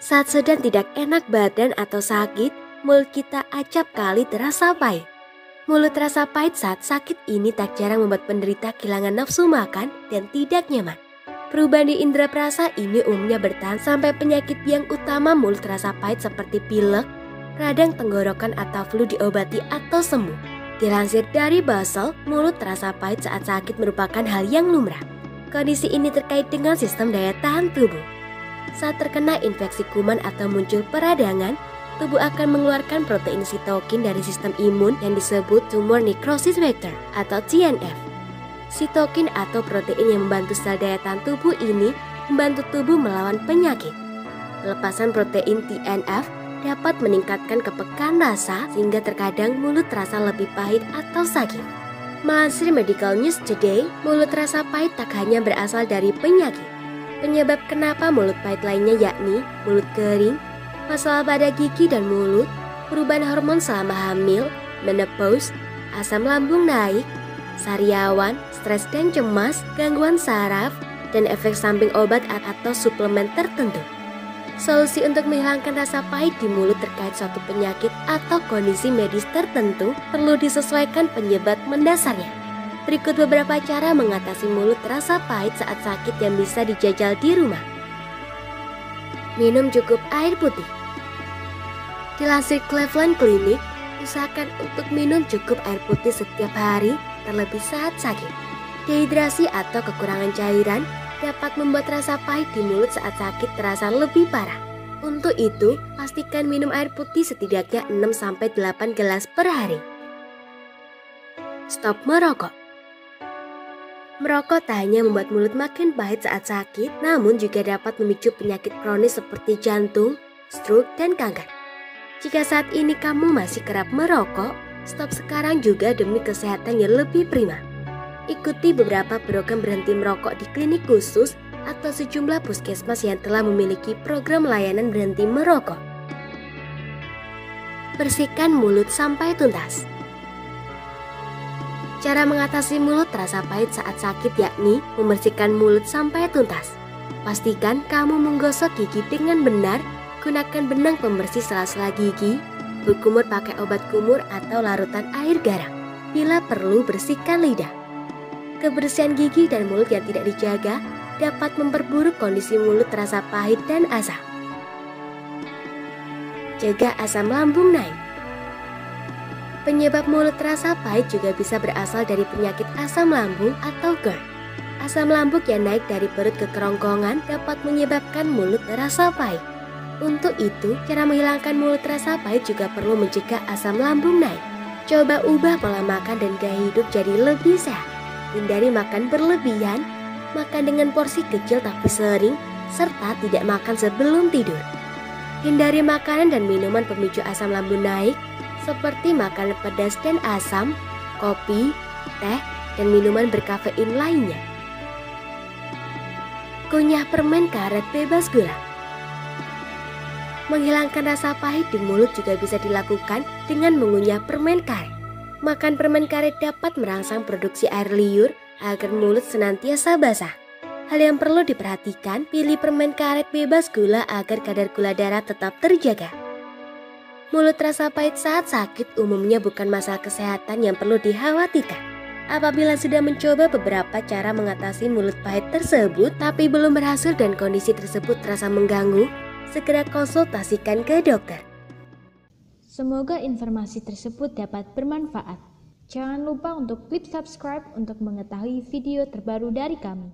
Saat sedang tidak enak badan atau sakit, mulut kita acap kali terasa pahit. Mulut terasa pahit saat sakit ini tak jarang membuat penderita kehilangan nafsu makan dan tidak nyaman. Perubahan di indera perasa ini umumnya bertahan sampai penyakit biang utama mulut terasa pahit seperti pilek, radang tenggorokan atau flu diobati atau sembuh. Dilansir dari Basel, mulut terasa pahit saat sakit merupakan hal yang lumrah. Kondisi ini terkait dengan sistem daya tahan tubuh. Saat terkena infeksi kuman atau muncul peradangan, tubuh akan mengeluarkan protein sitokin dari sistem imun yang disebut tumor necrosis factor atau TNF. Sitokin atau protein yang membantu sel daya tahan tubuh ini membantu tubuh melawan penyakit. Pelepasan protein TNF dapat meningkatkan kepekaan rasa sehingga terkadang mulut terasa lebih pahit atau sakit. Melansir Medical News Today, mulut terasa pahit tak hanya berasal dari penyakit. Penyebab kenapa mulut pahit lainnya yakni mulut kering, masalah pada gigi dan mulut, perubahan hormon selama hamil, menopause, asam lambung naik, sariawan, stres dan cemas, gangguan saraf, dan efek samping obat atau suplemen tertentu. Solusi untuk menghilangkan rasa pahit di mulut terkait suatu penyakit atau kondisi medis tertentu perlu disesuaikan penyebab mendasarnya. Berikut beberapa cara mengatasi mulut terasa pahit saat sakit yang bisa dijajal di rumah. Minum cukup air putih. Dilansir Cleveland Clinic, usahakan untuk minum cukup air putih setiap hari, terlebih saat sakit. Dehidrasi atau kekurangan cairan dapat membuat rasa pahit di mulut saat sakit terasa lebih parah. Untuk itu, pastikan minum air putih setidaknya 6-8 gelas per hari. Stop merokok. Merokok tak hanya membuat mulut makin pahit saat sakit, namun juga dapat memicu penyakit kronis seperti jantung, stroke, dan kanker. Jika saat ini kamu masih kerap merokok, stop sekarang juga demi kesehatan yang lebih prima. Ikuti beberapa program berhenti merokok di klinik khusus atau sejumlah puskesmas yang telah memiliki program layanan berhenti merokok. Bersihkan mulut sampai tuntas. Cara mengatasi mulut terasa pahit saat sakit yakni membersihkan mulut sampai tuntas. Pastikan kamu menggosok gigi dengan benar, gunakan benang pembersih sela-sela gigi, berkumur pakai obat kumur atau larutan air garam. Bila perlu, bersihkan lidah. Kebersihan gigi dan mulut yang tidak dijaga dapat memperburuk kondisi mulut terasa pahit dan asam. Jaga asam lambung naik. Penyebab mulut terasa pahit juga bisa berasal dari penyakit asam lambung atau GERD. Asam lambung yang naik dari perut ke kerongkongan dapat menyebabkan mulut terasa pahit. Untuk itu, cara menghilangkan mulut terasa pahit juga perlu mencegah asam lambung naik. Coba ubah pola makan dan gaya hidup jadi lebih sehat. Hindari makan berlebihan, makan dengan porsi kecil tapi sering, serta tidak makan sebelum tidur. Hindari makanan dan minuman pemicu asam lambung naik, seperti makanan pedas dan asam, kopi, teh, dan minuman berkafein lainnya. Kunyah permen karet bebas gula. Menghilangkan rasa pahit di mulut juga bisa dilakukan dengan mengunyah permen karet. Makan permen karet dapat merangsang produksi air liur agar mulut senantiasa basah. Hal yang perlu diperhatikan, pilih permen karet bebas gula agar kadar gula darah tetap terjaga. Mulut terasa pahit saat sakit umumnya bukan masalah kesehatan yang perlu dikhawatirkan. Apabila sudah mencoba beberapa cara mengatasi mulut pahit tersebut tapi belum berhasil dan kondisi tersebut terasa mengganggu, segera konsultasikan ke dokter. Semoga informasi tersebut dapat bermanfaat. Jangan lupa untuk klik subscribe untuk mengetahui video terbaru dari kami.